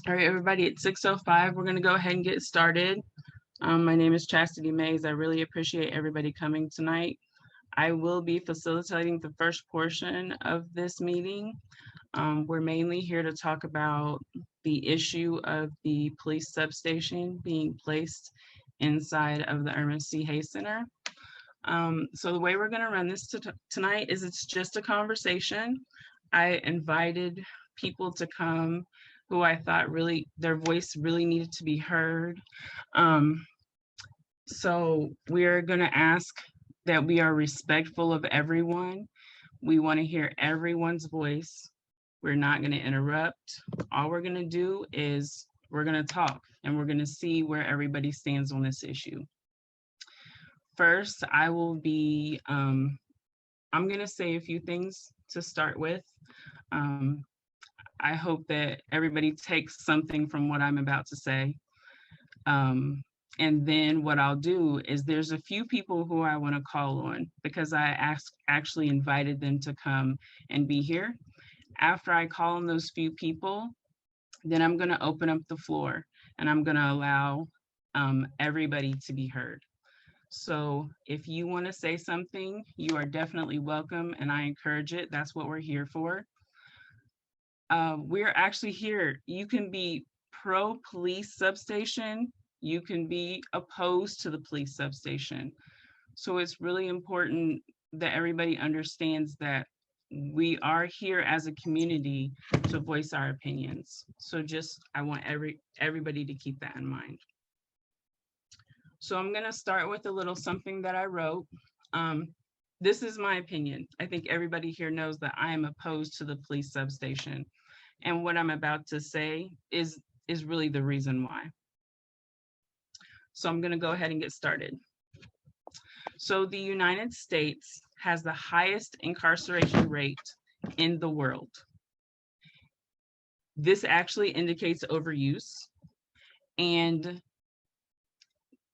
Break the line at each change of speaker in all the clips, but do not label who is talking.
All right, everybody, it's 6:05. We're going to go ahead and get started. My name is Chastity Mays. I really appreciate everybody coming tonight. I will be facilitating the first portion of this meeting. We're mainly here to talk about the issue of the police substation being placed inside of the Eurma C Center. So the way we're going to run this tonight is it's just a conversation. I invited people to come who I thought really their voice really needed to be heard. So we're going to ask that we are respectful of everyone. We want to hear everyone's voice. We're not going to interrupt. All we're going to do is we're going to talk and we're going to see where everybody stands on this issue. First, I'm going to say a few things to start with. I hope that everybody takes something from what I'm about to say. And then what I'll do is there's a few people who I want to call on because I actually invited them to come and be here. After I call on those few people, then I'm going to open up the floor and I'm going to allow everybody to be heard. So if you want to say something, you are definitely welcome and I encourage it. That's what we're here for. We're actually here. You can be pro police substation. You can be opposed to the police substation. So it's really important that everybody understands that we are here as a community to voice our opinions. So I want everybody to keep that in mind. So I'm going to start with a little something that I wrote. This is my opinion. I think everybody here knows that I am opposed to the police substation. And what I'm about to say is really the reason why. So I'm going to go ahead and get started. So the United States has the highest incarceration rate in the world. This actually indicates overuse. And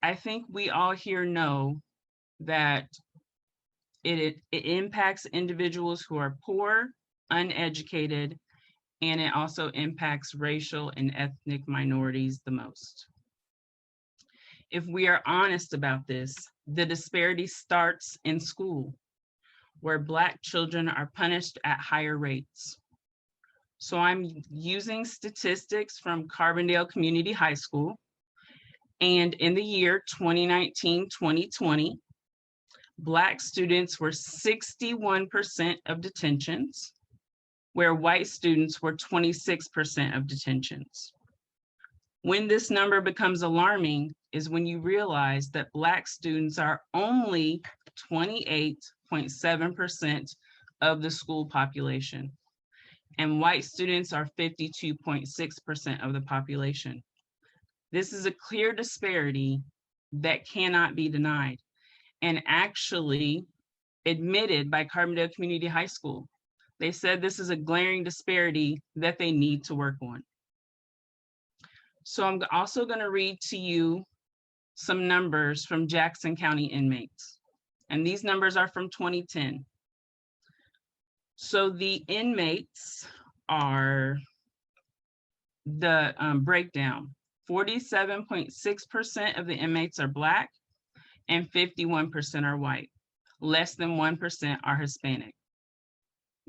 I think we all here know that it impacts individuals who are poor, uneducated, and it also impacts racial and ethnic minorities the most. If we are honest about this, the disparity starts in school, where Black children are punished at higher rates. So I'm using statistics from Carbondale Community High School, and in the year 2019-2020, Black students were 61% of detentions, where white students were 26% of detentions. When this number becomes alarming is when you realize that Black students are only 28.7% of the school population, and white students are 52.6% of the population. This is a clear disparity that cannot be denied, and actually admitted by Carbondale Community High School. They said this is a glaring disparity that they need to work on. So I'm also going to read to you some numbers from Jackson County inmates. And these numbers are from 2010. So the inmates are the breakdown. 47.6% of the inmates are Black and 51% are white. Less than 1% are Hispanic.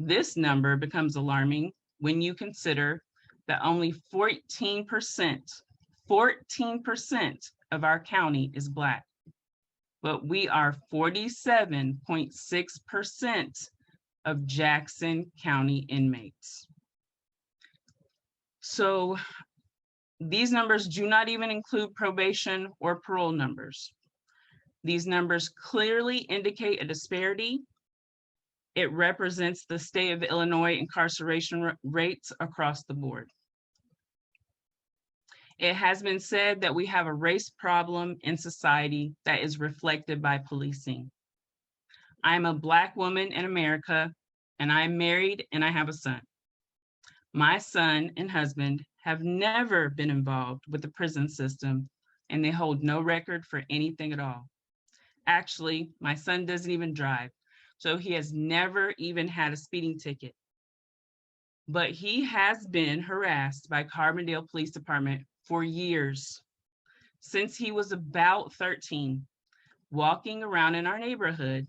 This number becomes alarming when you consider that only 14% of our county is Black, but we are 47.6% of Jackson County inmates. So these numbers do not even include probation or parole numbers. These numbers clearly indicate a disparity. It represents the state of Illinois incarceration rates across the board. It has been said that we have a race problem in society that is reflected by policing. I'm a Black woman in America, and I'm married and I have a son. My son and husband have never been involved with the prison system, and they hold no record for anything at all. Actually, my son doesn't even drive, so he has never even had a speeding ticket. but he has been harassed by Carbondale Police Department for years. Since he was about 13, walking around in our neighborhood,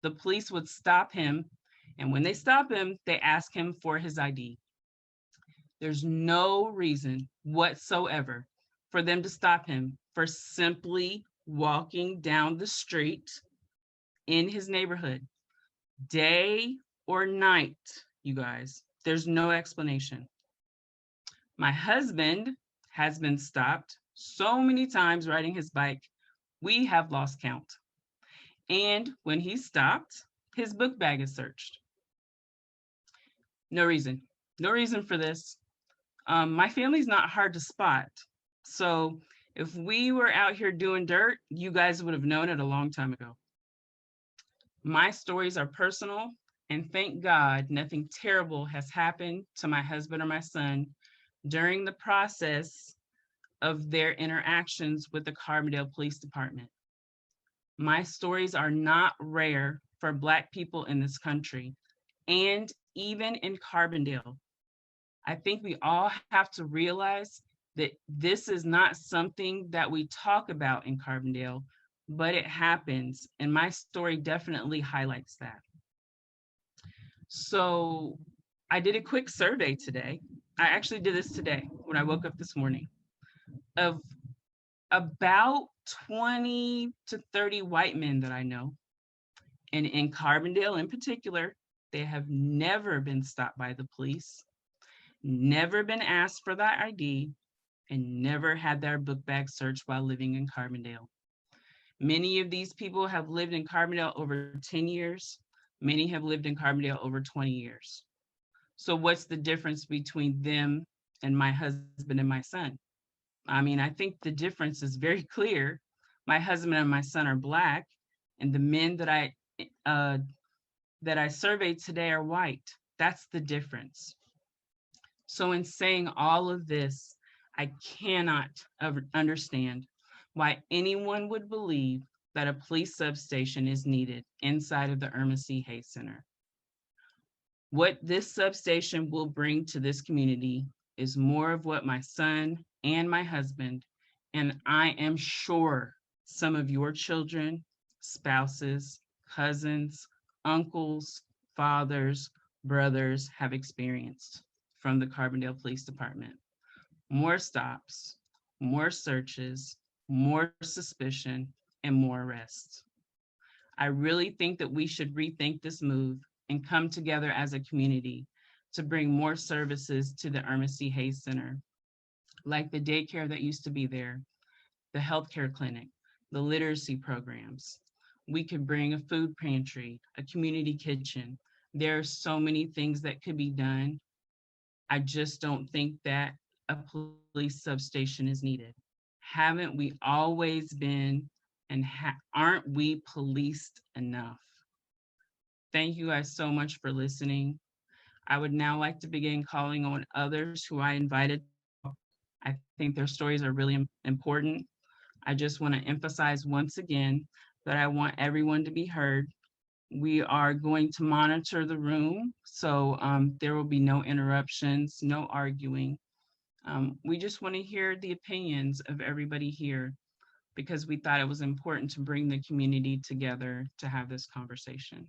the police would stop him, and when they stop him, they ask him for his ID. There's no reason whatsoever for them to stop him for simply walking down the street in his neighborhood, day or night, you guys. There's no explanation. My husband has been stopped so many times riding his bike, we have lost count. And when he's stopped, his book bag is searched. No reason. No reason for this. My family's not hard to spot. So if we were out here doing dirt, you guys would have known it a long time ago. My stories are personal, and thank God nothing terrible has happened to my husband or my son during the process of their interactions with the Carbondale Police Department. My stories are not rare for Black people in this country, and even in Carbondale. I think we all have to realize that this is not something that we talk about in Carbondale, but it happens, and my story definitely highlights that. So I did a quick survey today. I actually did this today when I woke up this morning of about 20 to 30 white men that I know. And in Carbondale in particular, they have never been stopped by the police, never been asked for that ID, and never had their book bag searched while living in Carbondale. Many of these people have lived in Carbondale over 10 years. Many have lived in Carbondale over 20 years. So what's the difference between them and my husband and my son? I mean, I think the difference is very clear. My husband and my son are Black, and the men that I surveyed today are white. That's the difference. So in saying all of this, I cannot understand why anyone would believe that a police substation is needed inside of the Eurma C. Hayes Center. What this substation will bring to this community is more of what my son and my husband, and I am sure some of your children, spouses, cousins, uncles, fathers, brothers have experienced from the Carbondale Police Department. More stops, more searches, more suspicion, and more arrests. I really think that we should rethink this move and come together as a community to bring more services to the Eurma C. Hayes Center, like the daycare that used to be there, the healthcare clinic, the literacy programs. We could bring a food pantry, a community kitchen. There are so many things that could be done. I just don't think that a police substation is needed. Haven't we always been, and aren't we policed enough? Thank you guys so much for listening. I would now like to begin calling on others who I invited. I think their stories are really important. I just want to emphasize once again that I want everyone to be heard. We are going to monitor the room, so there will be no interruptions, no arguing. We just want to hear the opinions of everybody here because we thought it was important to bring the community together to have this conversation.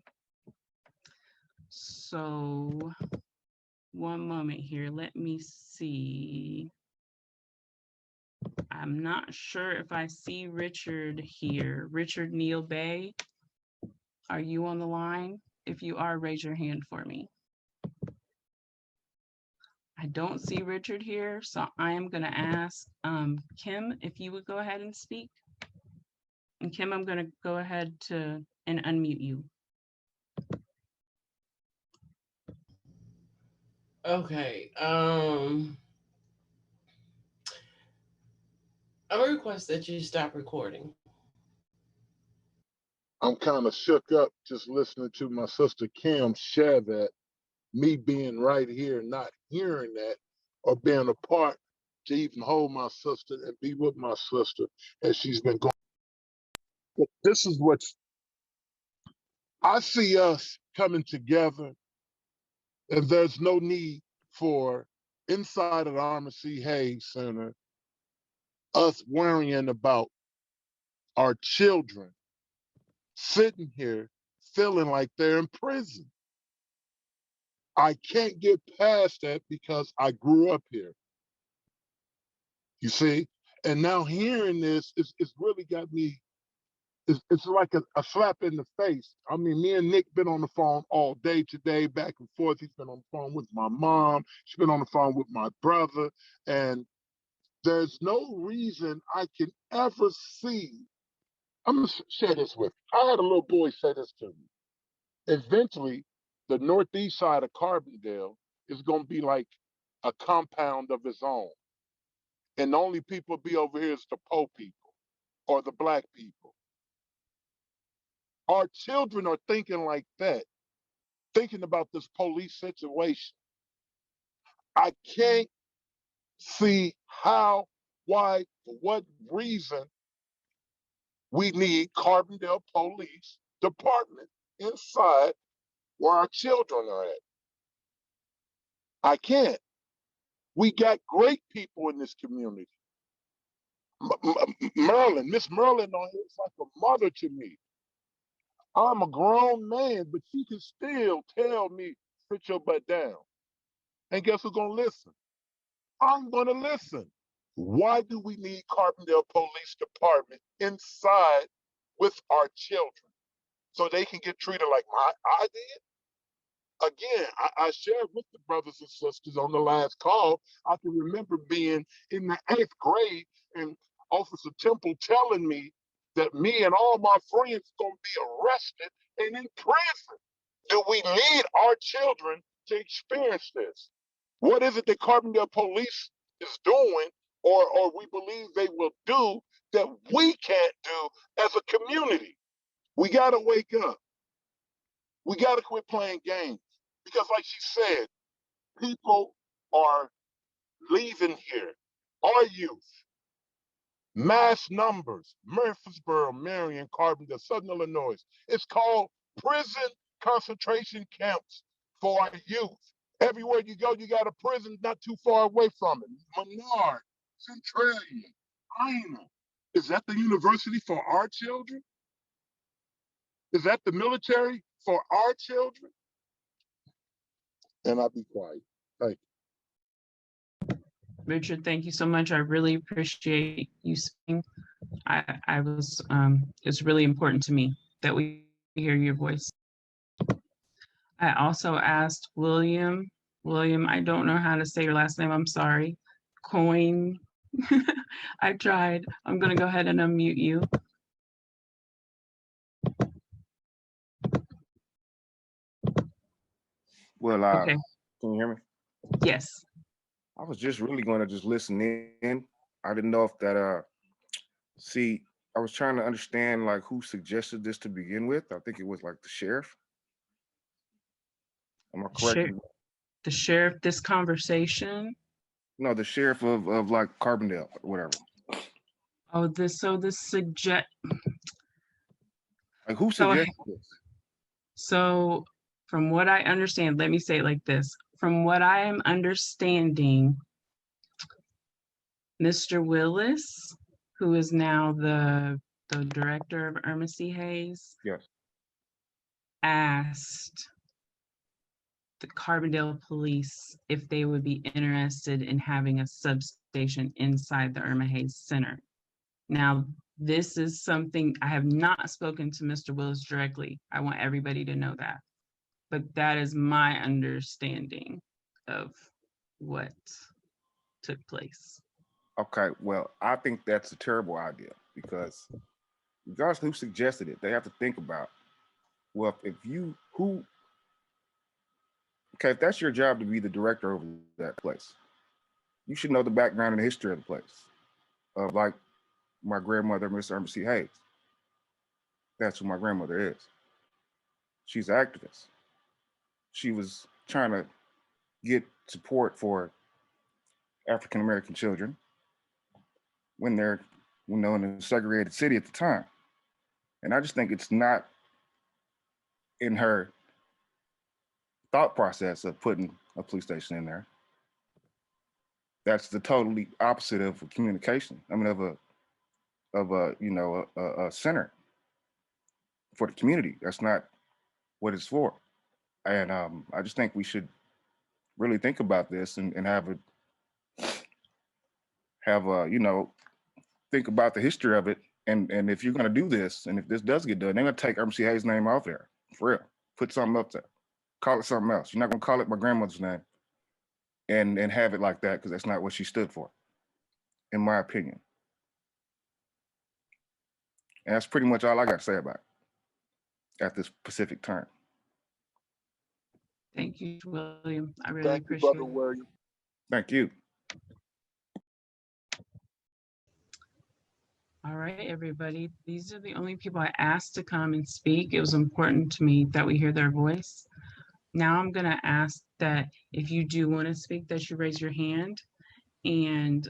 So one moment here, let me see. I'm not sure if I see Richard here. Richard Neal-Bey, are you on the line? If you are, raise your hand for me. I don't see Richard here, so I am going to ask Kim if you would go ahead and speak. And Kim, I'm going to go ahead and unmute you.
Okay. I'm gonna request that you stop recording.
I'm kind of shook up just listening to my sister Kim share that, me being right here, not hearing that, or being a part to even hold my sister and be with my sister as she's been going. But this is what I see us coming together, and there's no need for inside of the Eurma C. Hayes Center, us worrying about our children sitting here feeling like they're in prison. I can't get past that because I grew up here. You see? And now hearing this, it's really got me, it's like a slap in the face. I mean, me and Nick been on the phone all day today, back and forth. He's been on the phone with my mom. She's been on the phone with my brother. And there's no reason I can ever see. I'm going to share this with you. I had a little boy say this to me. Eventually, the northeast side of Carbondale is going to be like a compound of its own. And the only people be over here is the poor people or the black people. Our children are thinking like that, thinking about this police situation. I can't see how, why, for what reason we need Carbondale Police Department inside where our children are at. I can't. We got great people in this community. Merlin, Miss Merlin on here is like a mother to me. I'm a grown man, but she can still tell me, sit your butt down. And guess who's gonna listen? I'm gonna listen. Why do we need Carbondale Police Department inside with our children so they can get treated like I did? Again, I shared with the brothers and sisters on the last call. I can remember being in the 8th grade and Officer Temple telling me that me and all my friends gonna be arrested and in prison. Do we need our children to experience this? What is it that Carbondale Police is doing or we believe they will do that we can't do as a community? We gotta wake up. We gotta quit playing games. Because like she said, people are leaving here. Our youth, mass numbers, Murfreesboro, Marion, Carbondale, Southern Illinois. It's called prison concentration camps for our youth. Everywhere you go, you got a prison not too far away from it. Menard, Centralia, Ina. Is that the university for our children? Is that the military for our children? And I'll be quiet. Thank you.
Richard, thank you so much. I really appreciate you speaking. It's really important to me that we hear your voice. I also asked William, I don't know how to say your last name, I'm sorry. Coin. I tried. I'm gonna go ahead and unmute you.
Well,
Okay.
Can you hear me?
Yes.
I was just really going to just listen in. I didn't know if that, see, I was trying to understand like who suggested this to begin with. I think it was like the sheriff. Am I correct?
The sheriff, this conversation.
No, the sheriff of like Carbondale or whatever.
Oh, this suggest.
Like who suggested this?
So from what I understand, let me say it like this. From what I am understanding, Mr. Willis, who is now the director of Eurma C. Hayes,
Yes.
asked the Carbondale police if they would be interested in having a substation inside the Eurma Hayes Center. Now, this is something I have not spoken to Mr. Willis directly. I want everybody to know that. But that is my understanding of what took place.
Okay, well, I think that's a terrible idea because regardless of who suggested it, they have to think about, well, if that's your job to be the director of that place, you should know the background and the history of the place. Like my grandmother, Miss Eurma C. Hayes. That's who my grandmother is. She's an activist. She was trying to get support for African-American children when they're in a segregated city at the time. And I just think it's not in her thought process of putting a police station in there. That's the totally opposite of a communication. I mean, of a you know a center for the community. That's not what it's for. And I just think we should really think about this and have a you know think about the history of it. And if you're going to do this, and if this does get done, they're going to take MC Hayes' name off there for real. Put something up there. Call it something else. You're not going to call it my grandmother's name and have it like that, because that's not what she stood for, in my opinion. And that's pretty much all I got to say about it at this specific time.
Thank you, William. I really
Thank you,
appreciate
Brother
it.
William.
Thank you.
All right, everybody. These are the only people I asked to come and speak. It was important to me that we hear their voice. Now I'm going to ask that if you do want to speak, that you raise your hand. And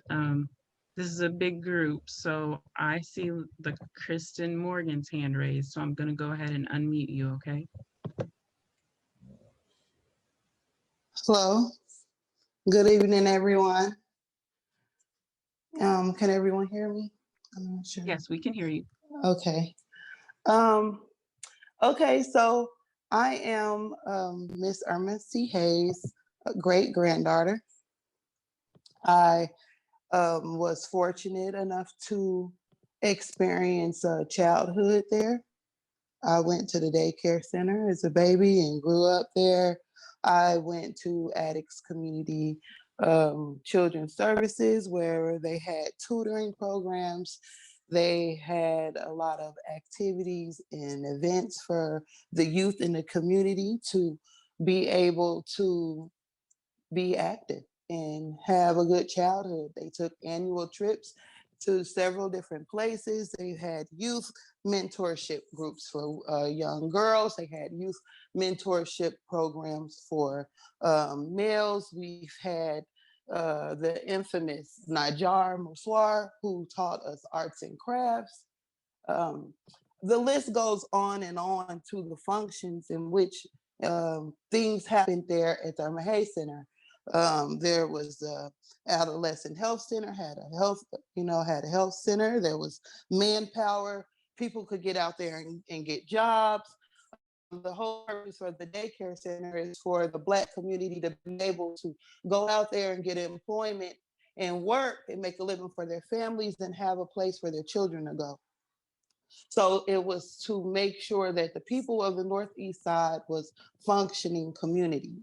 this is a big group, so I see the Kristen Morgan's hand raised. So I'm going to go ahead and unmute you, okay?
Hello. Good evening, everyone. Can everyone hear me? I'm not sure.
Yes, we can hear you.
Okay. Okay, so I am Miss Eurma C. Hayes' great granddaughter. I was fortunate enough to experience childhood there. I went to the daycare center as a baby and grew up there. I went to Addicts Community Children's Services, where they had tutoring programs. They had a lot of activities and events for the youth in the community to be able to be active and have a good childhood. They took annual trips to several different places. They had youth mentorship groups for young girls. They had youth mentorship programs for males. We've had the infamous Najar Moussoir, who taught us arts and crafts. The list goes on and on to the functions in which things happened there at the Eurma Hayes Center. There was a adolescent health center, had a health center. There was manpower. People could get out there and get jobs. The whole purpose for the daycare center is for the Black community to be able to go out there and get employment and work and make a living for their families and have a place for their children to go. So it was to make sure that the people of the Northeast Side was functioning community.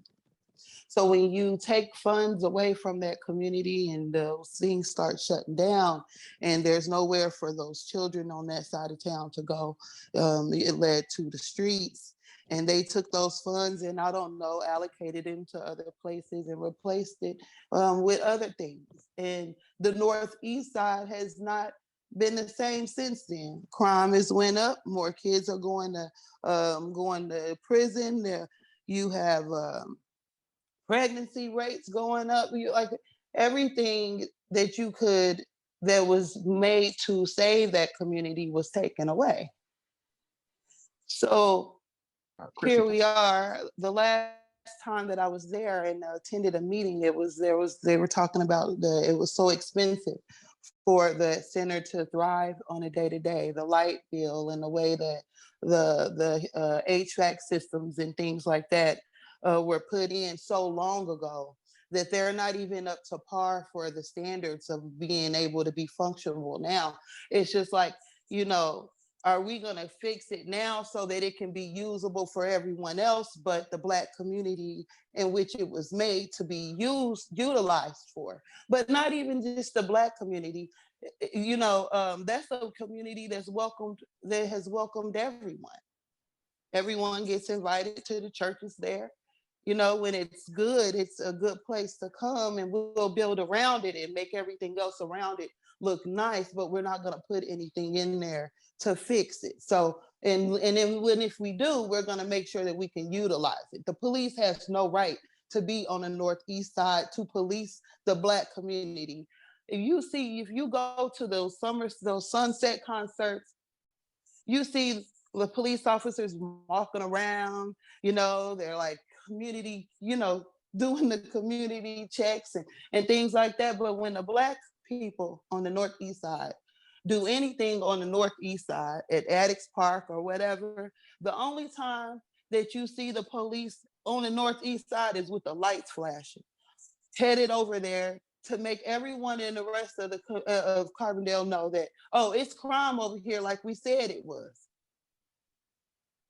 So when you take funds away from that community and those things start shutting down and there's nowhere for those children on that side of town to go, it led to the streets. And they took those funds and, I don't know, allocated them to other places and replaced it with other things. And the Northeast Side has not been the same since then. Crime has went up. More kids are going to prison. You have pregnancy rates going up. Like everything that was made to save that community was taken away. So here we are. The last time that I was there and attended a meeting, they were talking about it was so expensive for the center to thrive on a day-to-day, the light bill and the way that the HVAC systems and things like that were put in so long ago that they're not even up to par for the standards of being able to be functional now. It's just like, are we going to fix it now so that it can be usable for everyone else, but the Black community in which it was made to be utilized for? But not even just the Black community. That's a community that has welcomed everyone. Everyone gets invited to the churches there. When it's good, it's a good place to come, and we'll build around it and make everything else around it look nice, but we're not going to put anything in there to fix it. So, and then if we do, we're going to make sure that we can utilize it. The police has no right to be on the Northeast Side to police the Black community. If you go to those sunset concerts, you see the police officers walking around, they're like community, doing the community checks and things like that. But when the Black people on the Northeast side do anything on the Northeast side at Addicts Park or whatever, the only time that you see the police on the Northeast side is with the lights flashing, headed over there to make everyone in the rest of of Carbondale know that, oh, it's crime over here like we said it was.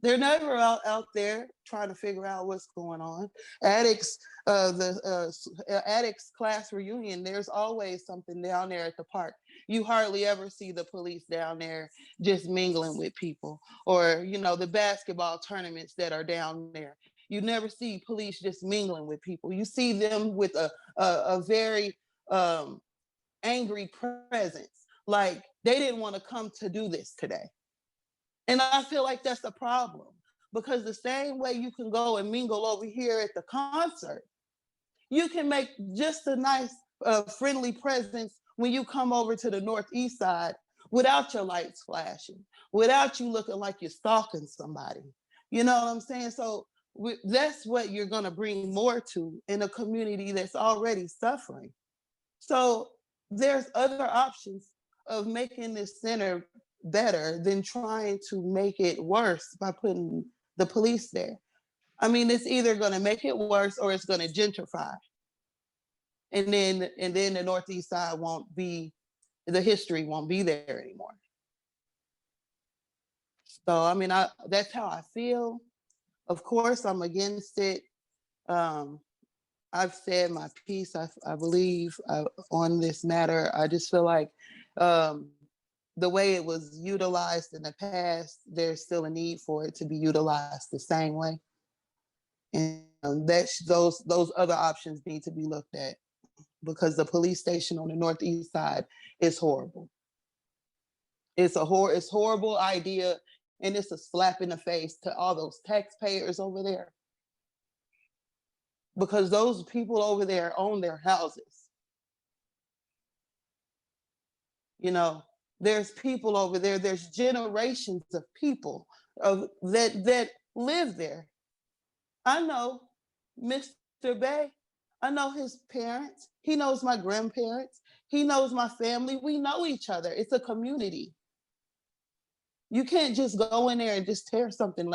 They're never out there trying to figure out what's going on. Addicts, Addicts class reunion, there's always something down there at the park. You hardly ever see the police down there just mingling with people, or, you know, the basketball tournaments that are down there. You never see police just mingling with people. You see them with a very angry presence, like they didn't want to come to do this today. And I feel like that's a problem, because the same way you can go and mingle over here at the concert, you can make just a nice, friendly presence when you come over to the Northeast side without your lights flashing, without you looking like you're stalking somebody. You know what I'm saying? So that's what you're going to bring more to in a community that's already suffering. So there's other options of making this center better than trying to make it worse by putting the police there. I mean, it's either going to make it worse or it's going to gentrify. And then the Northeast side won't be, the history won't be there anymore. So, I mean, that's how I feel. Of course, I'm against it. I've said my piece, I believe, on this matter. I just feel like the way it was utilized in the past, there's still a need for it to be utilized the same way. And those other options need to be looked at, because the police station on the Northeast side is horrible. It's horrible idea, and it's a slap in the face to all those taxpayers over there, because those people over there own their houses. You know, there's people over there, there's generations of people that live there. I know Mr. Bay, I know his parents, he knows my grandparents, he knows my family, we know each other. It's a community. You can't just go in there and just tear something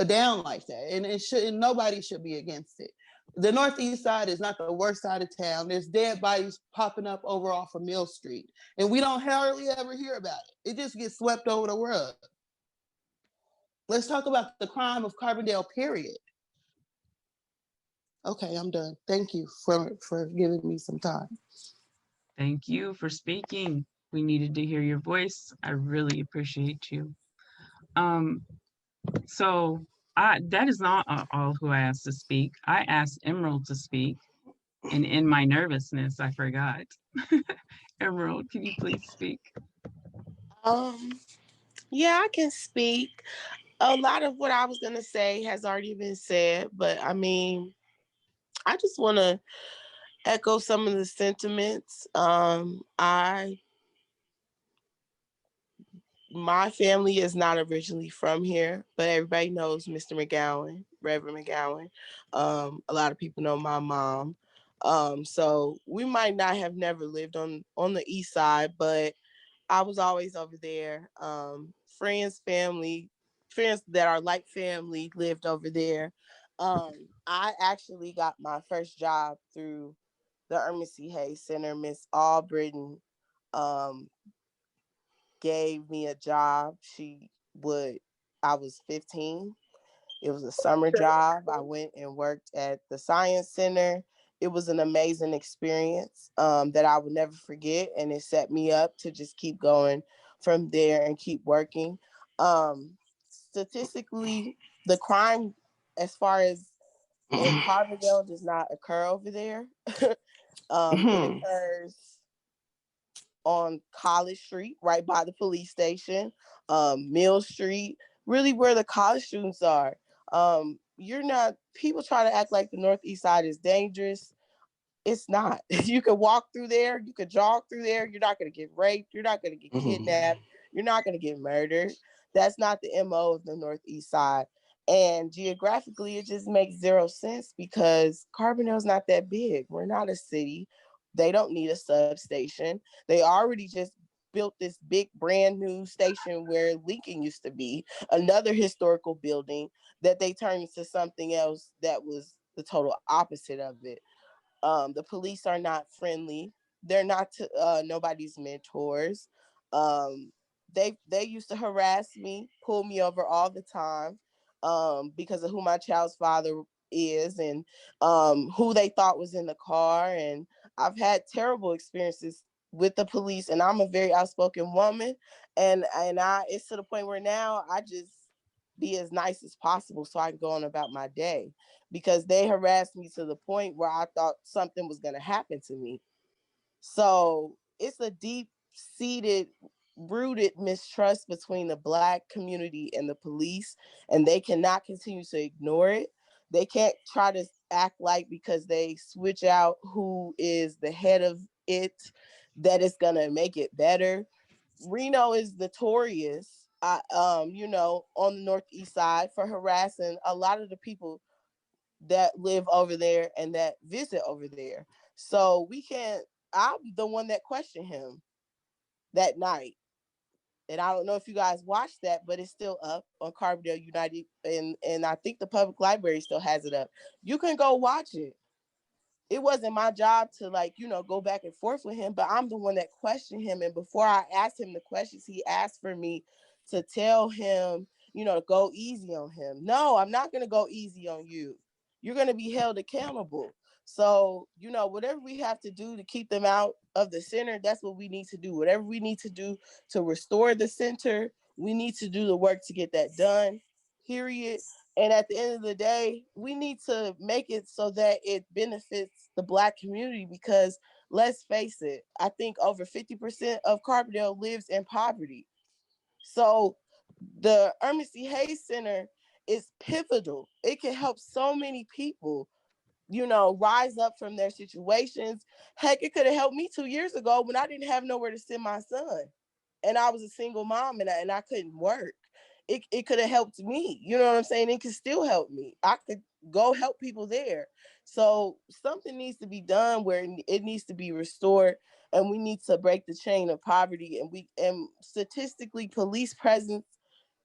down like that, and nobody should be against it. The Northeast side is not the worst side of town. There's dead bodies popping up over off of Mill Street, and we don't hardly ever hear about it. It just gets swept over the rug. Let's talk about the crime of Carbondale, period. Okay, I'm done. Thank you for giving me some time.
Thank you for speaking. We needed to hear your voice. I really appreciate you. So that is not all who I asked to speak. I asked Emerald to speak, and in my nervousness, I forgot. Emerald, can you please speak?
Yeah, I can speak. A lot of what I was going to say has already been said, but I mean, I just want to echo some of the sentiments. My family is not originally from here, but everybody knows Mr. McGowan, Reverend McGowan. A lot of people know my mom. So we might not have never lived on the east side, but I was always over there. Friends that are like family lived over there. I actually got my first job through the Eurma C Center. Miss Albritton gave me a job. I was 15. It was a summer job. I went and worked at the Science Center. It was an amazing experience that I would never forget. And it set me up to just keep going from there and keep working. Statistically, the crime, as far as in Carbondale, does not occur over there. It occurs on College Street, right by the police station, Mill Street, really where the college students are. People try to act like the Northeast side is dangerous. It's not. You could walk through there, you could jog through there, you're not going to get raped, you're not going to get kidnapped, you're not going to get murdered. That's not the MO of the Northeast side. And geographically, it just makes zero sense because Carbondale's not that big. We're not a city. They don't need a substation. They already just built this big brand new station where Lincoln used to be, another historical building that they turned into something else that was the total opposite of it. The police are not friendly. They're not nobody's mentors. Um, they used to harass me, pull me over all the time, because of who my child's father is and who they thought was in the car. And I've had terrible experiences with the police, and I'm a very outspoken woman, and I it's to the point where now I just be as nice as possible so I can go on about my day, because they harassed me to the point where I thought something was going to happen to me. So it's a deep seated, rooted mistrust between the Black community and the police, and they cannot continue to ignore it. They can't try to act like because they switch out who is the head of it, that it's going to make it better. Reno is notorious, on the Northeast side for harassing a lot of the people that live over there and that visit over there. So I'm the one that questioned him that night. And I don't know if you guys watched that, but it's still up on Carbondale United. And I think the public library still has it up. You can go watch it. It wasn't my job to go back and forth with him, but I'm the one that questioned him. And before I asked him the questions, he asked for me to tell him, to go easy on him. No, I'm not going to go easy on you. You're going to be held accountable. So, whatever we have to do to keep them out of the center, that's what we need to do. Whatever we need to do to restore the center, we need to do the work to get that done, period. And at the end of the day, we need to make it so that it benefits the Black community, because let's face it, I think over 50% of Carbondale lives in poverty. So the Eurma C. Hayes Center is pivotal. It can help so many people, rise up from their situations. Heck, it could have helped me 2 years ago when I didn't have nowhere to send my son. And I was a single mom and I couldn't work. It could have helped me. You know what I'm saying? It could still help me. I could go help people there. So something needs to be done where it needs to be restored, and we need to break the chain of poverty. And statistically, police presence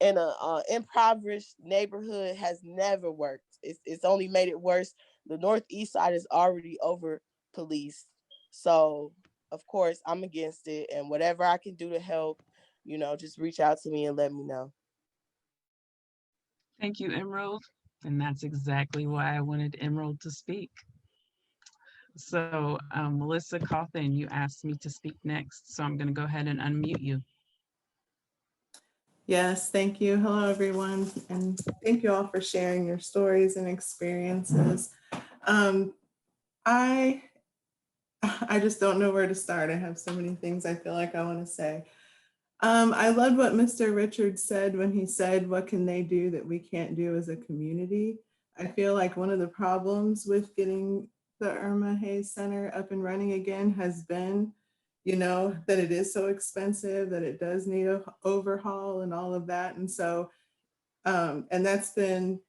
in a impoverished neighborhood has never worked. It's only made it worse. The Northeast side is already over policed. So of course I'm against it, and whatever I can do to help, just reach out to me and let me know.
Thank you, Emerald. And that's exactly why I wanted Emerald to speak. So, Melissa Cawthon, you asked me to speak next, so I'm going to go ahead and unmute you.
Yes, thank you. Hello, everyone. And thank you all for sharing your stories and experiences. I just don't know where to start. I have so many things I feel like I want to say. I loved what Mr. Richards said when he said, what can they do that we can't do as a community? I feel like one of the problems with getting the Eurma Hayes Center up and running again has been, that it is so expensive, that it does need an overhaul and all of that. And so, and that's been,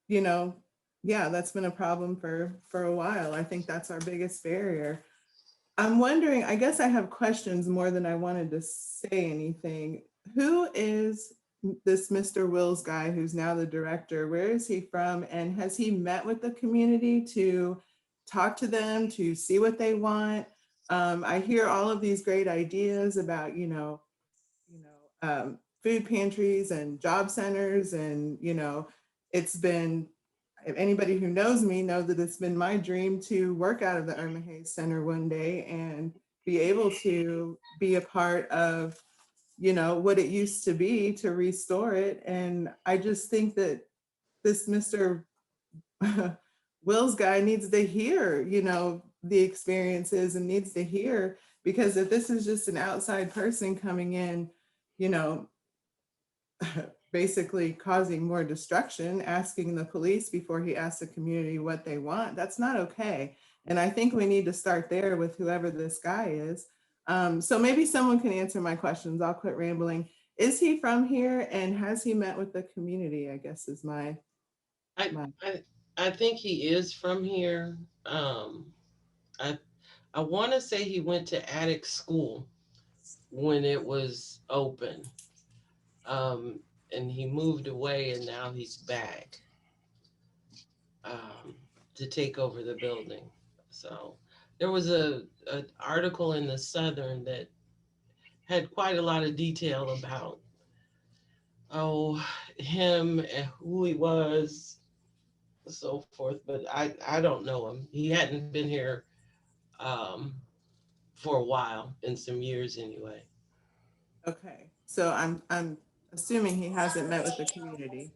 that's been a problem for a while. I think that's our biggest barrier. I'm wondering, I guess I have questions more than I wanted to say anything. Who is this Mr. Wills guy who's now the director? Where is he from? And has he met with the community to talk to them, to see what they want? I hear all of these great ideas about, food pantries and job centers. And, it's been, if anybody who knows me knows that it's been my dream to work out of the Eurma Hayes Center one day and be able to be a part of, what it used to be, to restore it. And I just think that this Mr. Wills guy needs to hear, the experiences, and needs to hear, because if this is just an outside person coming in, basically causing more destruction, asking the police before he asks the community what they want, that's not okay. And I think we need to start there with whoever this guy is. So maybe someone can answer my questions. I'll quit rambling. Is he from here, and has he met with the community, I guess is my
I think he is from here. I I want to say he went to Attic School when it was open, um, and he moved away, and now he's back um, to take over the building. So there was a article in the Southern that had quite a lot of detail about him and who he was, so forth. But I don't know him. He hadn't been here um, for a while, in some years anyway.
Okay, so I'm assuming he hasn't met with the community.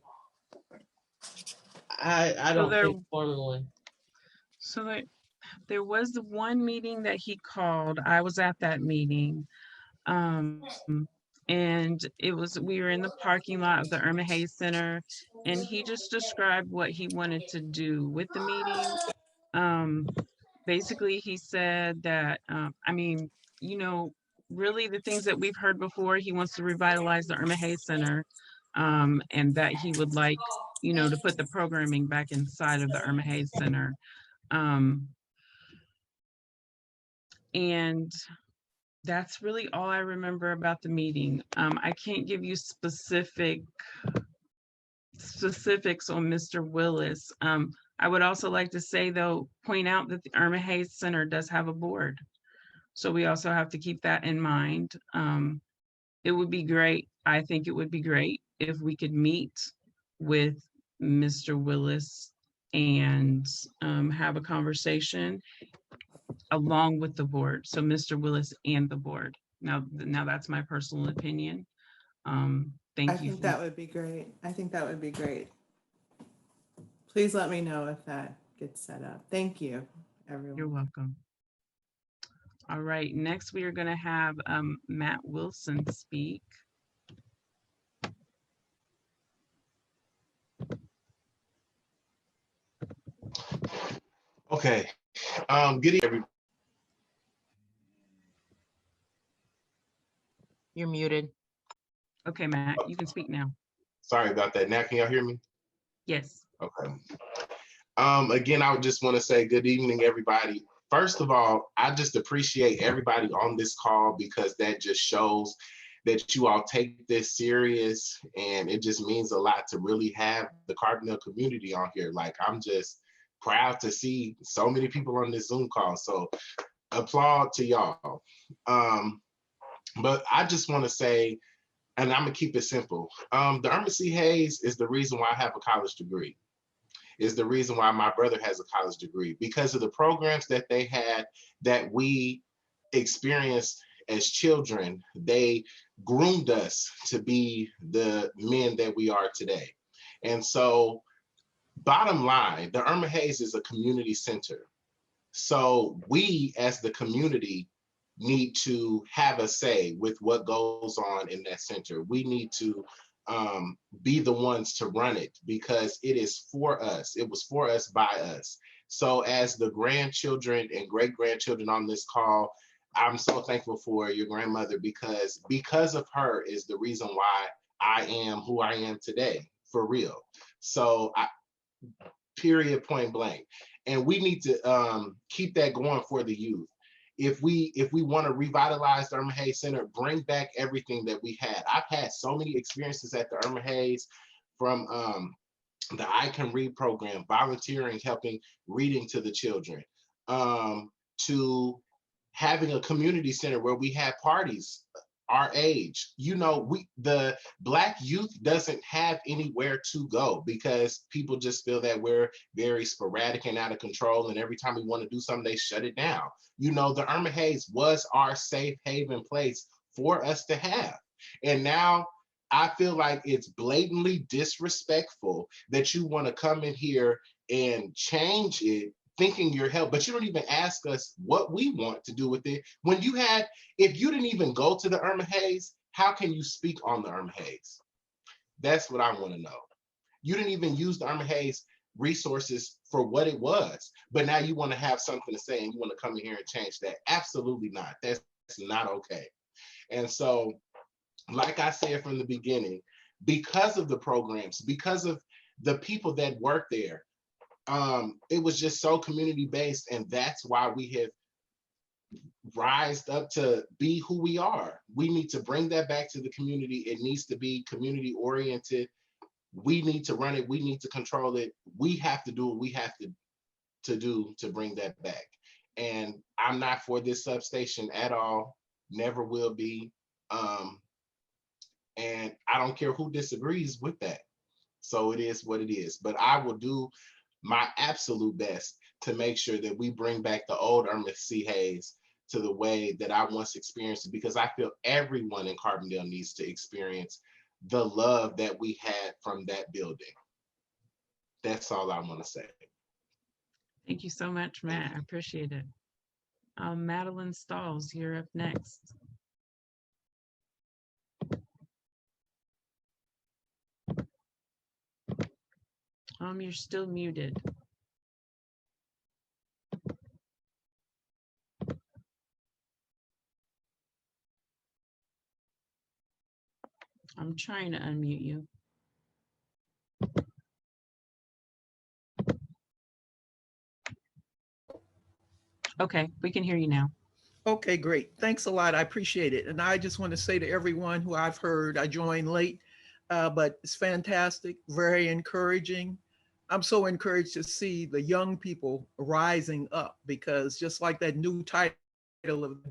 I
So
don't
there,
think formally.
so there was the one meeting that he called. I was at that meeting. Um, and we were in the parking lot of the Irma Hayes Center, and he just described what he wanted to do with the meeting. Um, Basically, he said that, I mean, you know, really the things that we've heard before, he wants to revitalize the Irma Hayes Center, and that he would like, you know, to put the programming back inside of the Irma Hayes Center. Um, and that's really all I remember about the meeting. I can't give you specifics on Mr. Willis. I would also like to say, though, point out that the Irma Hayes Center does have a board. So we also have to keep that in mind. It would be great. I think it would be great if we could meet with Mr. Willis and have a conversation along with the board. So Mr. Willis and the board. Now that's my personal opinion.
I think that would be great. I think that would be great. Please let me know if that gets set up. Thank you, everyone.
You're welcome. All right, next we are going to have Matt Wilson speak.
Okay. Good evening, everybody.
You're muted.
Okay, Matt, you can speak now.
Sorry about that. Now, can y'all hear me?
Yes.
Okay. Again, I would just want to say good evening, everybody. First of all, I just appreciate everybody on this call because that just shows that you all take this serious, and it just means a lot to really have the Carbondale community on here. Like, I'm just proud to see so many people on this Zoom call. So applaud to y'all. But I just want to say, and I'm gonna keep it simple. The Eurma C Hayes is the reason why I have a college degree. Is the reason why my brother has a college degree, because of the programs that they had that we experienced as children. They groomed us to be the men that we are today. And so bottom line, the Eurma Hayes is a community center. So we as the community need to have a say with what goes on in that center. We need to be the ones to run it because it is for us. It was for us by us. So as the grandchildren and great grandchildren on this call, I'm so thankful for your grandmother because of her is the reason why I am who I am today, for real. So period, point blank. And we need to keep that going for the youth. If we want to revitalize the Eurma Hayes Center, bring back everything that we had. I've had so many experiences at the Eurma Hayes, from the I Can Read program, volunteering, helping reading to the children, to having a community center where we had parties our age. You know, the Black youth doesn't have anywhere to go because people just feel that we're very sporadic and out of control, and every time we want to do something, they shut it down. You know, the Eurma Hayes was our safe haven place for us to have. And now I feel like it's blatantly disrespectful that you want to come in here and change it thinking you're help, but you don't even ask us what we want to do with it. When if you didn't even go to the Eurma Hayes, how can you speak on the Eurma Hayes? That's what I want to know. You didn't even use the Eurma Hayes resources for what it was, but now you want to have something to say and you want to come in here and change that. Absolutely not. That's not okay. And so, like I said from the beginning, because of the programs, because of the people that work there. It was just so community based, and that's why we have rised up to be who we are. We need to bring that back to the community. It needs to be community oriented. We need to run it. We need to control it. We have to do what we have to do to bring that back. And I'm not for this substation at all. Never will be. And I don't care who disagrees with that. So it is what it is. But I will do my absolute best to make sure that we bring back the old Eurma C. Hayes to the way that I once experienced it, because I feel everyone in Carbondale needs to experience the love that we had from that building. That's all I want to say.
Thank you so much, Matt. I appreciate it. Madeline Stalls, you're up next. You're still muted. I'm trying to unmute you. Okay, we can hear you now.
Okay, great. Thanks a lot. I appreciate it. And I just want to say to everyone who I've heard, I joined late, but it's fantastic, very encouraging. I'm so encouraged to see the young people rising up, because just like that new title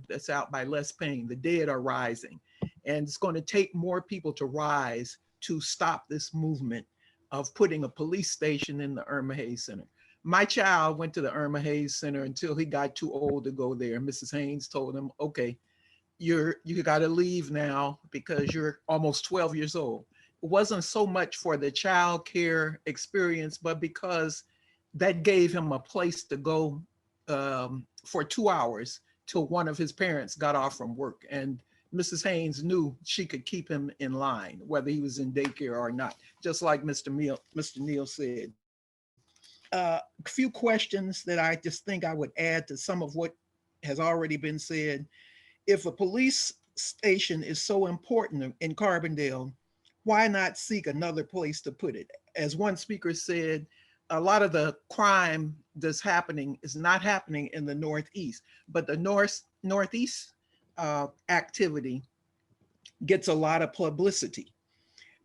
that's out by Les Payne, the dead are rising. And it's going to take more people to rise to stop this movement of putting a police station in the Eurma Hayes Center. My child went to the Eurma Hayes Center until he got too old to go there. Mrs. Haynes told him, okay, you got to leave now because you're almost 12 years old. It wasn't so much for the child care experience, but because that gave him a place to go for 2 hours till one of his parents got off from work. And Mrs. Haynes knew she could keep him in line, whether he was in daycare or not, just like Mr. Neal said. A few questions that I just think I would add to some of what has already been said. If a police station is so important in Carbondale, why not seek another place to put it? As one speaker said, a lot of the crime that's happening is not happening in the Northeast, but the Northeast activity gets a lot of publicity.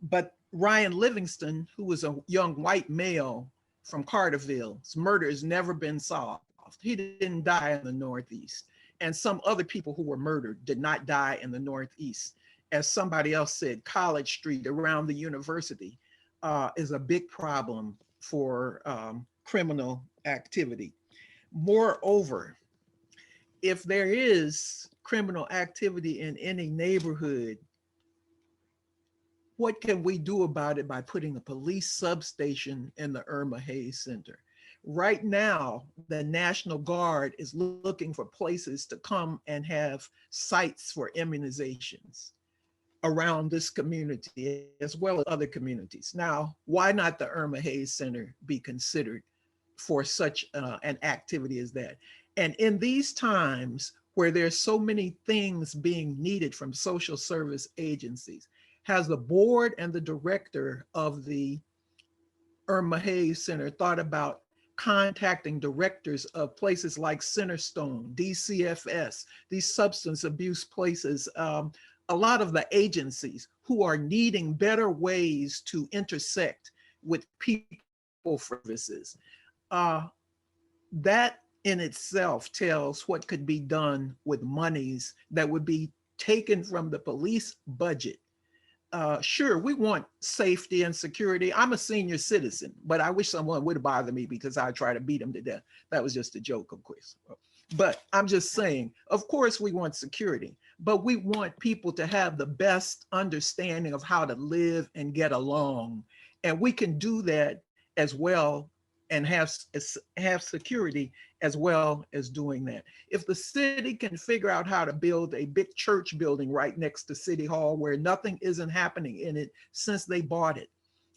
But Ryan Livingston, who was a young white male from Carterville's murder has never been solved. He didn't die in the Northeast. And some other people who were murdered did not die in the Northeast. As somebody else said, College Street around the university is a big problem for criminal activity. Moreover, if there is criminal activity in any neighborhood, what can we do about it by putting a police substation in the Eurma Hayes Center? Right now, the National Guard is looking for places to come and have sites for immunizations around this community as well as other communities. Now, why not the Eurma Hayes Center be considered for such an activity as that? And in these times where there's so many things being needed from social service agencies, has the board and the director of the Eurma Hayes Center thought about contacting directors of places like Centerstone, DCFS, these substance abuse places, a lot of the agencies who are needing better ways to intersect with people services? That in itself tells what could be done with monies that would be taken from the police budget. Sure, we want safety and security. I'm a senior citizen, but I wish someone would bother me because I try to beat them to death. That was just a joke, of course. But I'm just saying, of course we want security, but we want people to have the best understanding of how to live and get along. And we can do that as well and have security as well as doing that. If the city can figure out how to build a big church building right next to City Hall where nothing isn't happening in it since they bought it,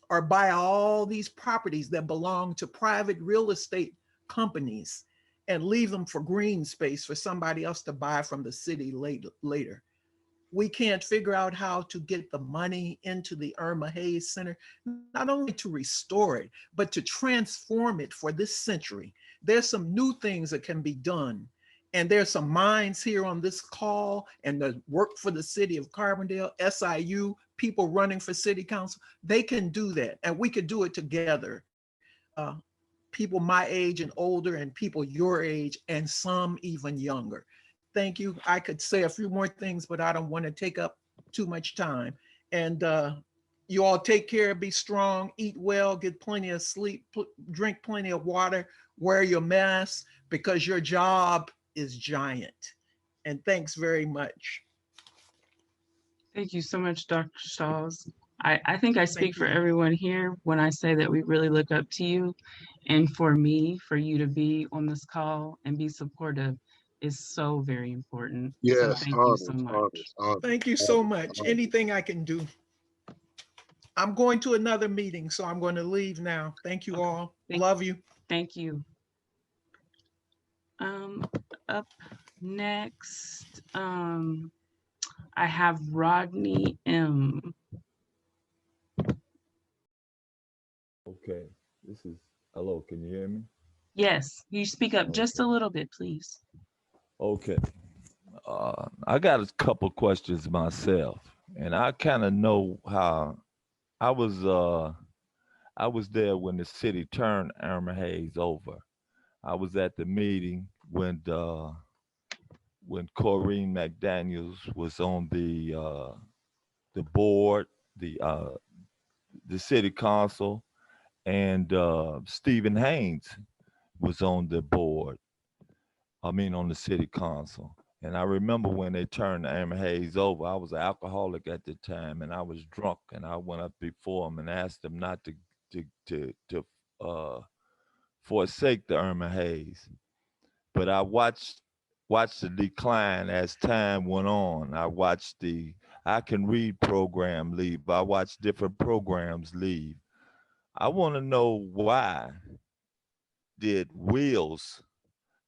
or buy all these properties that belong to private real estate companies and leave them for green space for somebody else to buy from the city later, we can't figure out how to get the money into the Eurma Hayes Center, not only to restore it, but to transform it for this century. There's some new things that can be done. And there's some minds here on this call and the work for the city of Carbondale, SIU, people running for city council. They can do that, and we could do it together. People my age and older, and people your age, and some even younger. Thank you. I could say a few more things, but I don't want to take up too much time. And you all take care, be strong, eat well, get plenty of sleep, drink plenty of water, wear your mask, because your job is giant. And thanks very much.
Thank you so much, Dr. Shawls. I think I speak for
you.
everyone here when I say that we really look up to you. And for me, for you to be on this call and be supportive is so very important. So
Yes,
thank you
honors,
so much.
honors.
Thank you so much. Anything I can do. I'm going to another meeting, so I'm going to leave now. Thank you all. Love you.
Thank you. Up next, I have Rodney M.
Okay, this is, hello, can you hear me?
Yes, you speak up just a little bit, please.
Okay, I got a couple questions myself, and I kind of know how I was there when the city turned Eurma Hayes over. I was at the meeting when Corrine McDaniels was on the board, the city council, and Stephen Haynes was on the board. I mean, on the city council. And I remember when they turned Eurma Hayes over, I was an alcoholic at the time, and I was drunk, and I went up before him and asked him not to forsake the Eurma Hayes. But I watched the decline as time went on. I watched the I Can Read program leave. I watched different programs leave. I want to know, why did Wheels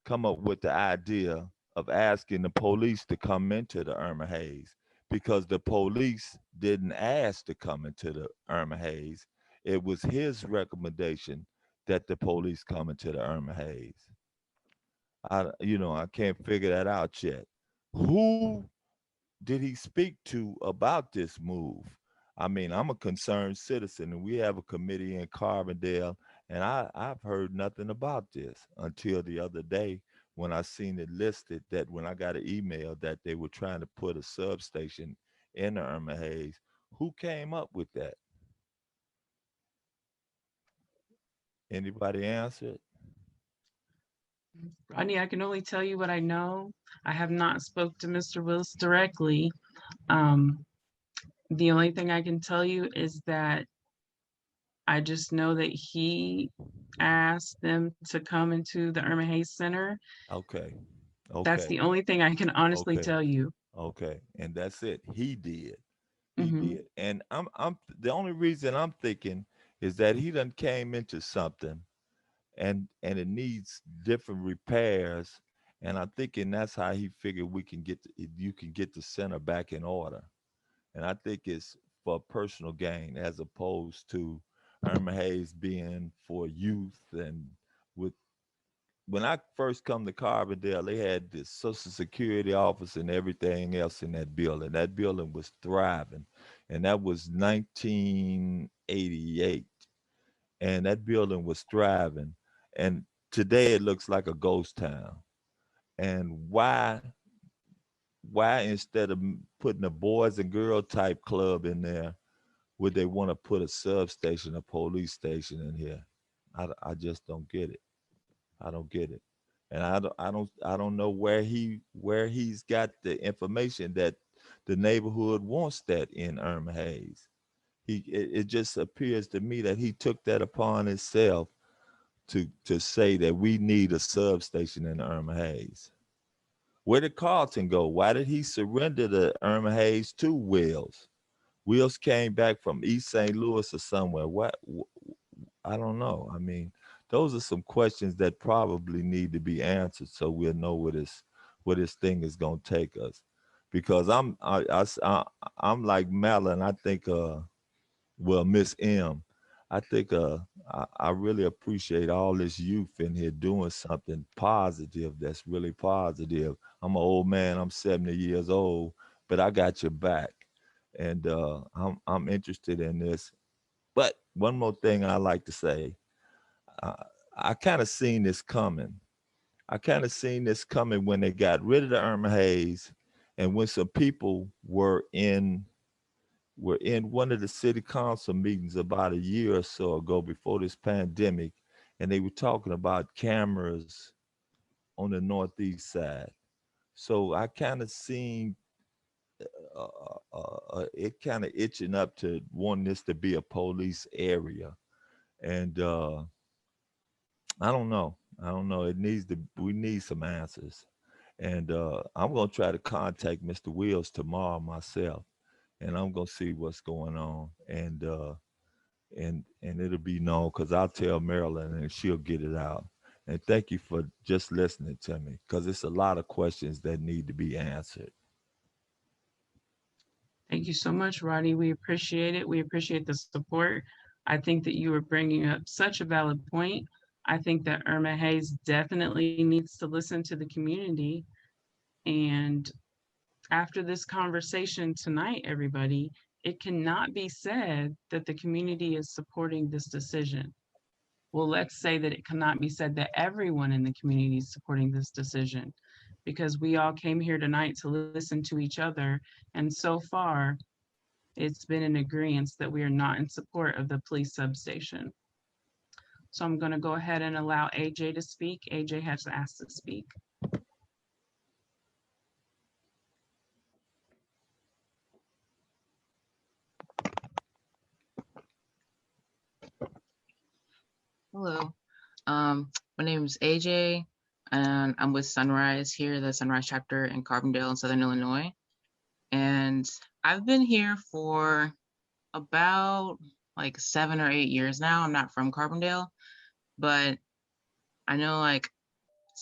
come up with the idea of asking the police to come into the Eurma Hayes? Because the police didn't ask to come into the Eurma Hayes. It was his recommendation that the police come into the Eurma Hayes. I can't figure that out yet. Who did he speak to about this move? I mean, I'm a concerned citizen, and we have a committee in Carbondale, and I've heard nothing about this until the other day when I seen it listed, that when I got an email that they were trying to put a substation in the Eurma Hayes. Who came up with that? Anybody answer it?
Rodney, I can only tell you what I know. I have not spoke to Mr. Willis directly. The only thing I can tell you is that I just know that he asked them to come into the Eurma Hayes Center.
Okay.
That's the only thing I can honestly
Okay.
tell you.
Okay, and that's it. He did. He
Mhm.
did. And I'm the only reason I'm thinking is that he done came into something, and it needs different repairs. And I'm thinking that's how he figured you can get the center back in order. And I think it's for personal gain as opposed to Eurma Hayes being for youth. And with when I first come to Carbondale, they had this Social Security office and everything else in that building. That building was thriving, and that was 1988. And that building was thriving. And today it looks like a ghost town. And why instead of putting a boys and girl type club in there, would they want to put a substation, a police station in here? I just don't get it. I don't get it. And I don't know where he's got the information that the neighborhood wants that in Eurma Hayes. It just appears to me that he took that upon himself to say that we need a substation in Eurma Hayes. Where did Carlton go? Why did he surrender the Eurma Hayes to Wills? Wills came back from East St. Louis or somewhere. What? I don't know. I mean, those are some questions that probably need to be answered so we'll know where this thing is going to take us. because I'm like Malin. I think well, Miss M, I think I really appreciate all this youth in here doing something positive. That's really positive. I'm an old man. I'm 70 years old, but I got your back, and I'm interested in this. But one more thing I like to say, I, I kind of seen this coming. I kind of seen this coming when they got rid of the Irma Hayes, and when some people were in one of the city council meetings about a year or so ago before this pandemic, and they were talking about cameras on the northeast side. So I kind of seen it kind of itching up to wanting this to be a police area, and I don't know. I don't know. It needs to. We need some answers, and I'm gonna try to contact Mr. Wills tomorrow myself, and I'm gonna see what's going on, and it'll be known because I'll tell Marilyn and she'll get it out. And thank you for just listening to me, because it's a lot of questions that need to be answered.
Thank you so much, Roddy. We appreciate it. We appreciate the support. I think that you are bringing up such a valid point. I think that Irma Hayes definitely needs to listen to the community. And after this conversation tonight, everybody, it cannot be said that the community is supporting this decision. Well, let's say that it cannot be said that everyone in the community is supporting this decision, because we all came here tonight to listen to each other. And so far, it's been an agreement that we are not in support of the police substation. So I'm going to go ahead and allow AJ to speak. AJ has asked to speak.
Hello, my name is AJ, and I'm with Sunrise here, the Sunrise chapter in Carbondale in Southern Illinois. And I've been here for about like 7 or 8 years now. I'm not from Carbondale, but I know like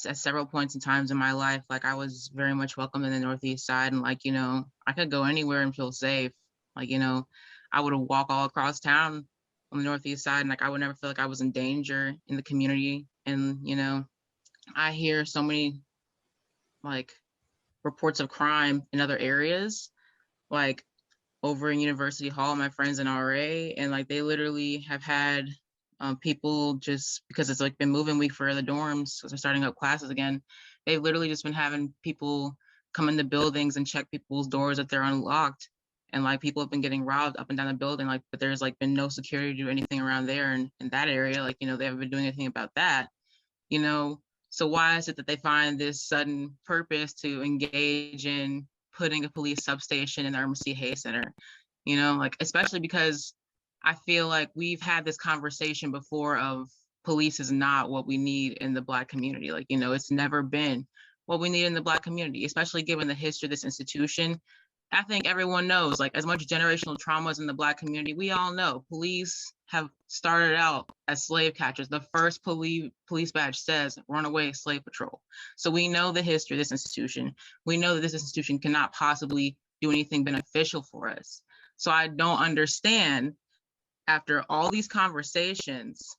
at several points in times in my life, like I was very much welcome in the Northeast side, and like, you know, I could go anywhere and feel safe. Like, you know, I would walk all across town on the Northeast side, and like I would never feel like I was in danger in the community. And, you know, I hear so many like reports of crime in other areas, like over in University Hall, my friends in RA, and like they literally have had people, just because it's like been moving week for the dorms, because they're starting up classes again, they've literally just been having people come in the buildings and check people's doors if they're unlocked. And like people have been getting robbed up and down the building, like, but there's like been no security to do anything around there and in that area. Like, you know, they haven't been doing anything about that, you know. So why is it that they find this sudden purpose to engage in putting a police substation in the Eurma C Hayes Center? You know, like, especially because I feel like we've had this conversation before of police is not what we need in the Black community. Like, you know, it's never been what we need in the Black community, especially given the history of this institution. I think everyone knows, like, as much generational trauma is in the Black community, we all know police have started out as slave catchers. The first police badge says runaway slave patrol. So we know the history of this institution. We know that this institution cannot possibly do anything beneficial for us. So I don't understand, after all these conversations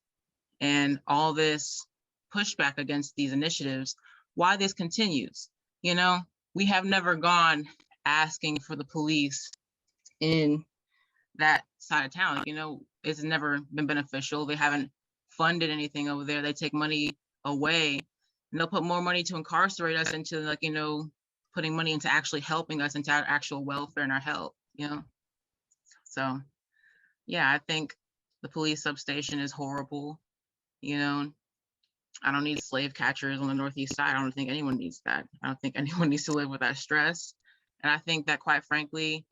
and all this pushback against these initiatives, why this continues. You know, we have never gone asking for the police in that side of town. You know, it's never been beneficial. They haven't funded anything over there. They take money away and they'll put more money to incarcerate us into, like, you know, putting money into actually helping us into our actual welfare and our health, you know? So yeah, I think the police substation is horrible. You know, I don't need slave catchers on the Northeast side. I don't think anyone needs that. I don't think anyone needs to live with that stress. And I think that, quite frankly,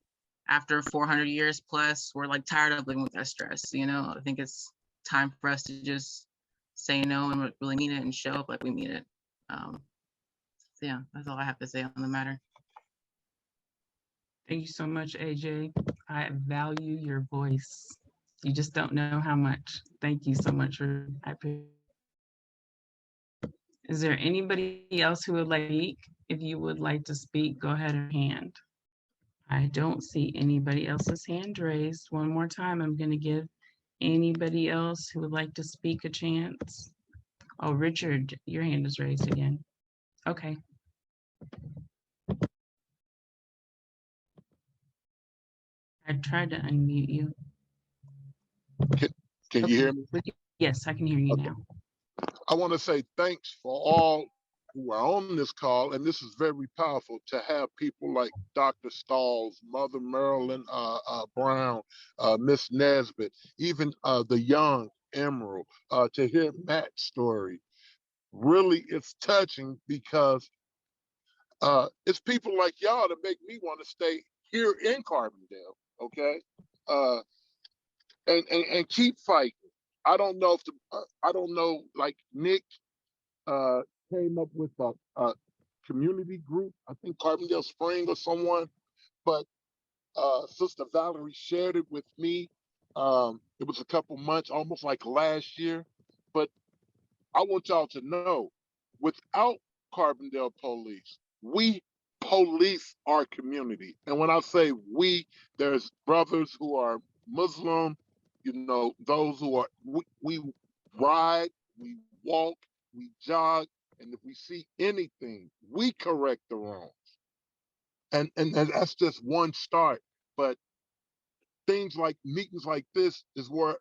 after 400 years plus, we're like tired of living with that stress. You know, I think it's time for us to just say no and really mean it and show up like we mean it. So yeah, that's all I have to say on the matter.
Thank you so much, AJ. I value your voice. You just don't know how much. Thank you so much. Is there anybody else who would like to speak? If you would like to speak, go ahead and hand. I don't see anybody else's hand raised. One more time, I'm going to give anybody else who would like to speak a chance. Oh, Richard, your hand is raised again. Okay. I tried to unmute you.
Can you hear me?
Yes, I can hear you
Okay.
now.
I want to say thanks for all who are on this call, and this is very powerful to have people like Dr. Stalls, Mother Marilyn Brown, Miss Nesbitt, even the young Emerald, to hear Matt's story. Really, it's touching because it's people like y'all that make me want to stay here in Carbondale, okay? Uh, and keep fighting. I don't know if I don't know, like Nick uh, came up with a community group, I think Carbondale Spring or someone, but Sister Valerie shared it with me. It was a couple months, almost like last year. But I want y'all to know, without Carbondale police, we police our community. And when I say we, there's brothers who are Muslim, you know, those who are, we ride, we walk, we jog, and if we see anything, we correct the wrong. And that's just one start. But things like meetings like this is where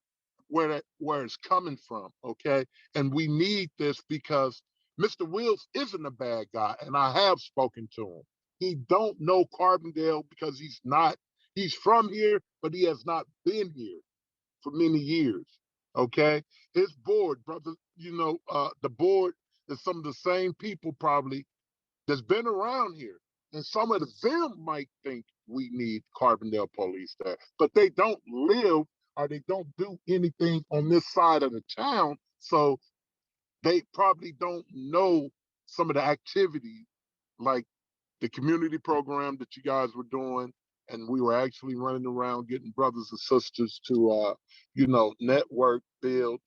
it's coming from, okay? And we need this because Mr. Wills isn't a bad guy, and I have spoken to him. He don't know Carbondale because he's from here, but he has not been here for many years, okay? His board, brother, you know, the board is some of the same people probably that's been around here. And some of them might think we need Carbondale police there, but they don't live or they don't do anything on this side of the town. So they probably don't know some of the activities like the community program that you guys were doing. And we were actually running around getting brothers and sisters to, you know, network, build,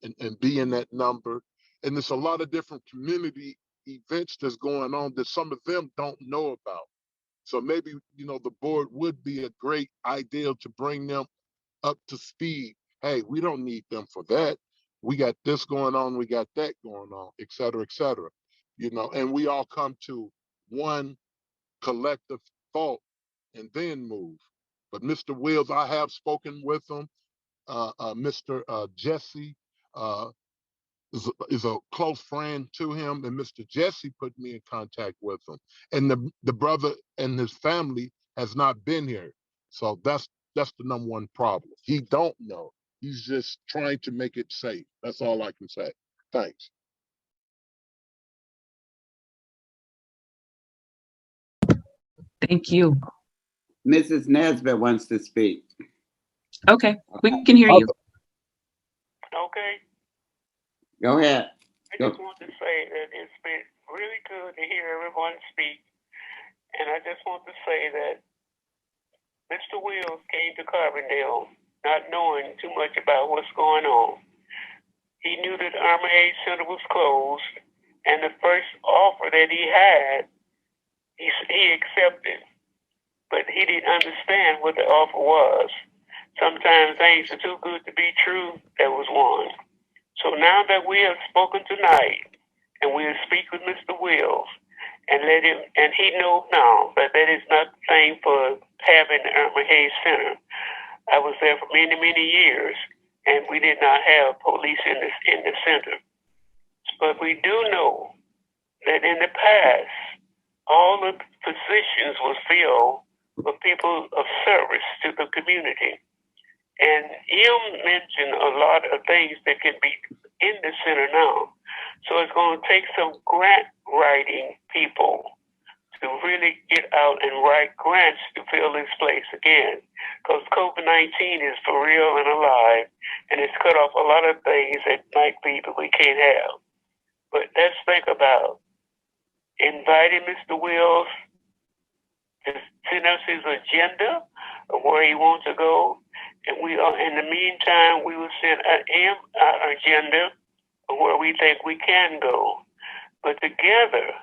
and be in that number. And there's a lot of different community events that's going on that some of them don't know about. So maybe, you know, the board would be a great idea to bring them up to speed. Hey, we don't need them for that. We got this going on, we got that going on, et cetera, et cetera. You know, and we all come to one collective thought and then move. But Mr. Wills, I have spoken with him. Mr. Jesse is a close friend to him, and Mr. Jesse put me in contact with him. And the brother and his family has not been here. So that's the number one problem. He don't know. He's just trying to make it safe. That's all I can say. Thanks.
Thank you.
Mrs. Nesbitt wants to speak.
Okay, we can hear you.
Okay.
Go ahead.
I just want to say that it's been really good to hear everyone speak. And I just want to say that Mr. Wills came to Carbondale not knowing too much about what's going on. He knew that Eurma C Center was closed, and the first offer that he had, he accepted. But he didn't understand what the offer was. Sometimes things are too good to be true. That was one. So now that we have spoken tonight, and we'll speak with Mr. Wills, and let him, and he knows now that that is not the thing for having the Eurma C Center. I was there for many, many years, and we did not have police in the center. But we do know that in the past, all the positions were filled with people of service to the community. And mentioned a lot of things that can be in the center now. So it's going to take some grant writing people to really get out and write grants to fill this place again. Because COVID-19 is for real and alive, and it's cut off a lot of things that might be that we can't have. But let's think about inviting Mr. Wills to send us his agenda of where he wants to go. And we are, in the meantime, we will send him our agenda of where we think we can go. But together,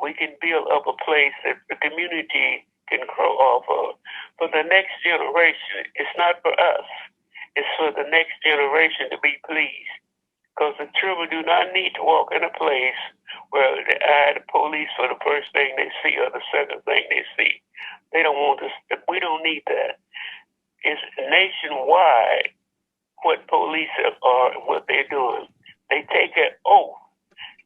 we can build up a place that the community can grow off of. For the next generation, it's not for us. It's for the next generation to be pleased. Because the children do not need to walk in a place where they eye the police for the first thing they see or the second thing they see. They don't want us. We don't need that. It's nationwide what police are, what they're doing. They take an oath.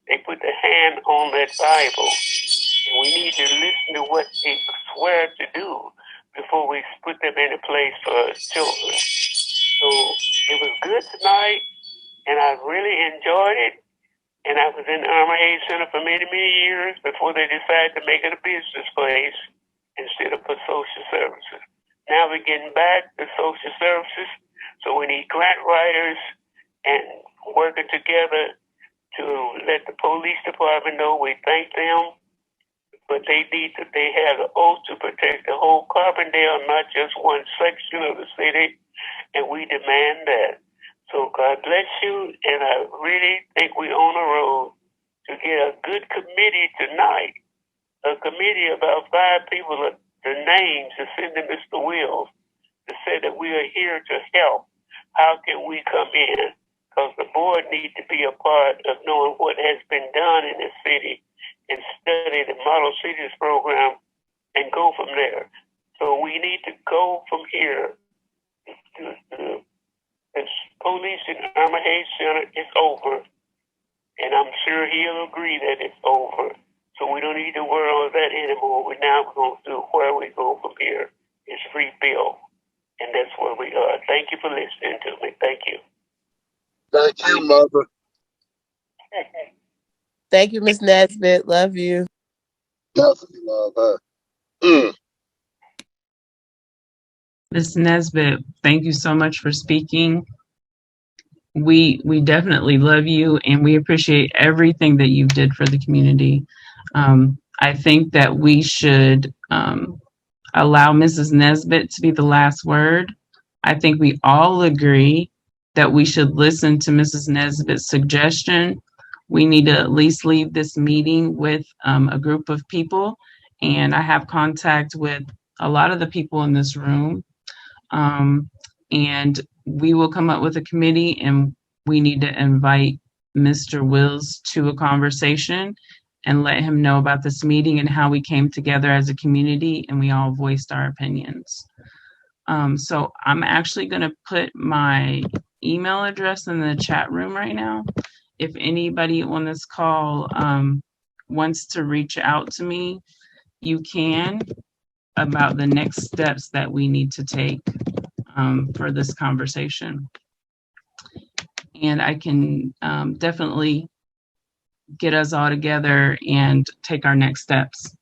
They put the hand on that Bible. And we need to listen to what they swear to do before we put them in a place for children. So it was good tonight, and I really enjoyed it. And I was in the Eurma Center for many, many years before they decided to make it a business place instead of for social services. Now we're getting back to social services, so we need grant writers and working together to let the police department know we thank them, but they have the oath to protect the whole Carbondale, not just one section of the city, and we demand that. So God bless you, and I really think we're on the road to get a good committee tonight, a committee of about 5 people, the names to send to Mr. Wills to say that we are here to help. How can we come in? Because the board needs to be a part of knowing what has been done in the city and study the Model Cities program and go from there. So we need to go from here. The police in Eurma Center is over, and I'm sure he'll agree that it's over. So we don't need to worry about that anymore. We're now going to where we go from here is rebuild, and that's where we are. Thank you for listening to me. Thank you.
Thank you, Mother.
Thank you, Ms. Nesbitt. Love you.
Definitely love her.
Ms. Nesbitt, thank you so much for speaking. We definitely love you, and we appreciate everything that you did for the community. I think that we should allow Mrs. Nesbitt to be the last word. I think we all agree that we should listen to Mrs. Nesbitt's suggestion. We need to at least leave this meeting with a group of people, and I have contact with a lot of the people in this room. And we will come up with a committee, and we need to invite Mr. Wills to a conversation and let him know about this meeting and how we came together as a community and we all voiced our opinions. So I'm actually going to put my email address in the chat room right now. If anybody on this call wants to reach out to me, you can, about the next steps that we need to take for this conversation. And I can definitely get us all together and take our next steps.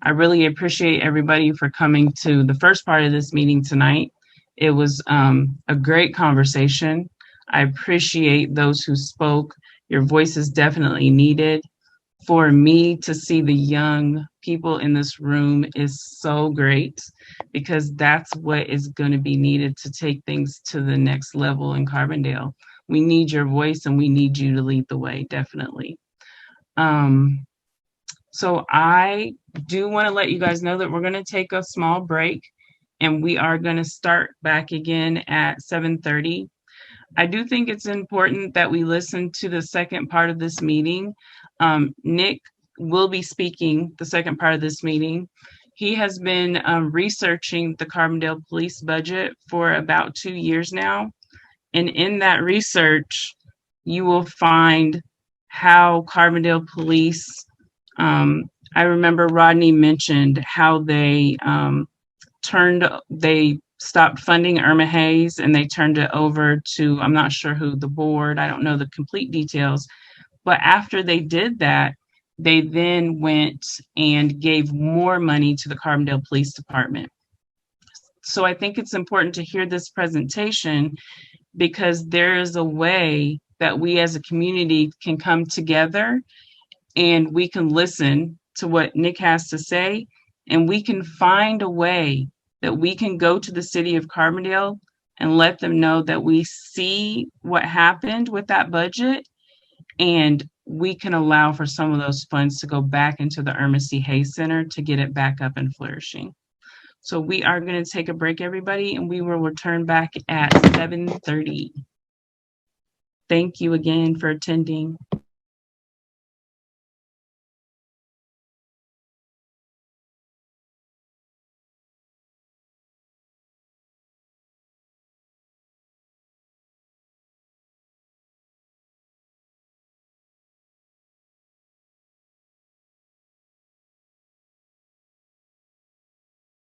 I really appreciate everybody for coming to the first part of this meeting tonight. It was a great conversation. I appreciate those who spoke. Your voice is definitely needed. For me to see the young people in this room is so great, because that's what is going to be needed to take things to the next level in Carbondale. We need your voice, and we need you to lead the way, definitely. So I do want to let you guys know that we're going to take a small break, and we are going to start back again at 7:30. I do think it's important that we listen to the second part of this meeting. Nick will be speaking the second part of this meeting. He has been researching the Carbondale police budget for about 2 years now. And in that research, you will find how Carbondale police, I remember Rodney mentioned how they stopped funding Eurma Hayes and they turned it over to, I'm not sure who, the board, I don't know the complete details. But after they did that, they then went and gave more money to the Carbondale Police Department. So I think it's important to hear this presentation, because there is a way that we as a community can come together and we can listen to what Nick has to say, and we can find a way that we can go to the city of Carbondale and let them know that we see what happened with that budget, and we can allow for some of those funds to go back into the Eurma C. Hayes Center to get it back up and flourishing. So we are going to take a break, everybody, and we will return back at 7:30. Thank you again for attending.